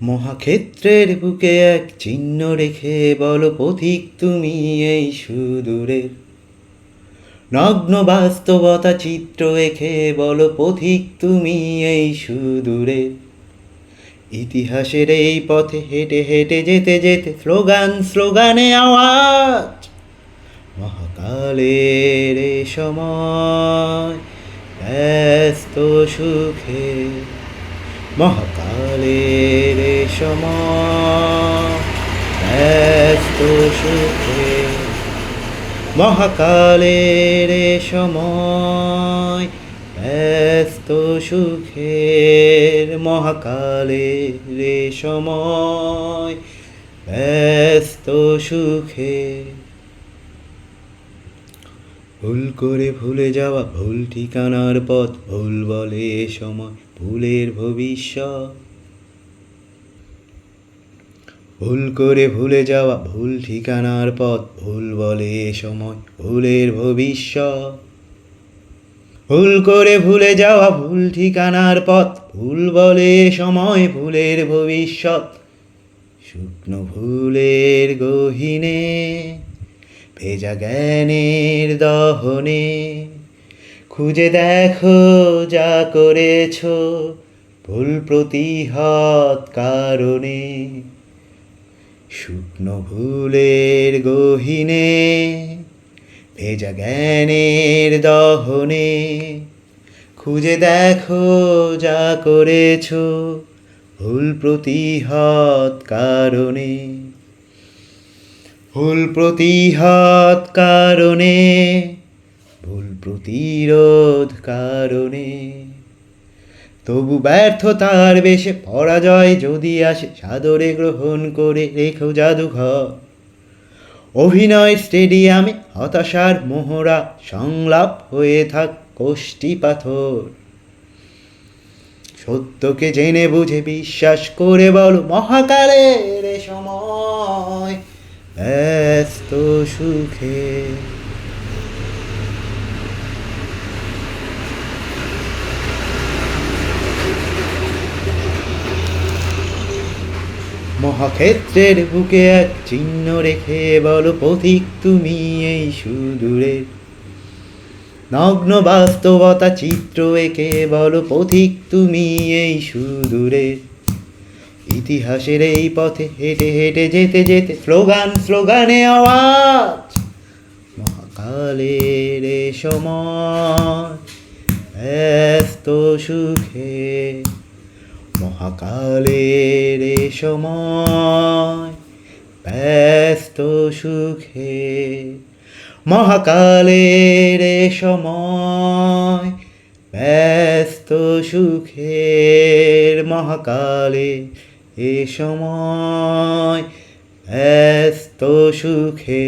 মহাক্ষেত্রের বুকে এক চিহ্ন রেখে বলো পথিক তুমি এই সুদূরের। নগ্ন বাস্তবতা চিত্র এঁকে বলো পথিক তুমি এই সুদূরের। ইতিহাসের এই পথে হেঁটে হেঁটে যেতে যেতে স্লোগানে আওয়াজ। মহাকালের এ সময় ব্যস্ত সুখে, মহাকালের এ সময় ব্যস্ত সুখে, মহাকালের এ সময় ব্যস্ত সুখের, মহাকালের এ সময় ব্যস্ত সুখের। ভুল করে ভুলে যাওয়া ভুল ঠিকানার পথ, ভুল বলে এ সময় ভুলের ভবিষ্যৎ। ভুল করে ভুলে যাওয়া ভুল ঠিকানার পথ, ভুল বলে এ সময় ভুলের ভবিষ্যৎ। ভুল করে ভুলে যাওয়া ভুল ঠিকানার পথ, ভুল বলে এ সময় ভুলের ভবিষ্যৎ। শুকনো ভুলের গহীনে, ভেজা জ্ঞানের দহনে, খুঁজে দেখো যা করেছ ভুল প্রতিহত কারণে। শুকনো ভুলের গহীনে, ভেজা জ্ঞানের দহনে, খুঁজে দেখো যা করেছ ভুল প্রতিহত কারণে। ভুল প্রতিহত কারণে, ভুল প্রতিরোধ কারণে। তবু ব্যর্থতার বেশে পরাজয় যদি আসে, সাদরে গ্রহণ করে রেখো জাদুঘর। অভিনয় স্টেডিয়ামে হতাশার মোহরা সংলাপ হয়ে থাক কোষ্ঠী পাথর। সত্যকে জেনে বুঝে বিশ্বাস করে বলো মহাকালের এ সময় ব্যস্ত সুখে। মহাক্ষেত্রের বুকে এক চিহ্ন রেখে বলো পথিক তুমি এই সুদূরের। নগ্ন বাস্তবতা চিত্র এঁকে বলো পথিক তুমি এই সুদূরের। ইতিহাসের এই পথে হেঁটে হেঁটে যেতে যেতে স্লোগানে আওয়াজ। মহাকালের এ সময় ব্যস্ত সুখে, মহাকালের এ সময় ব্যস্ত সুখে, মহাকালের এ সময় ব্যস্ত সুখের, মহাকালে এ সময় ব্যস্ত সুখে।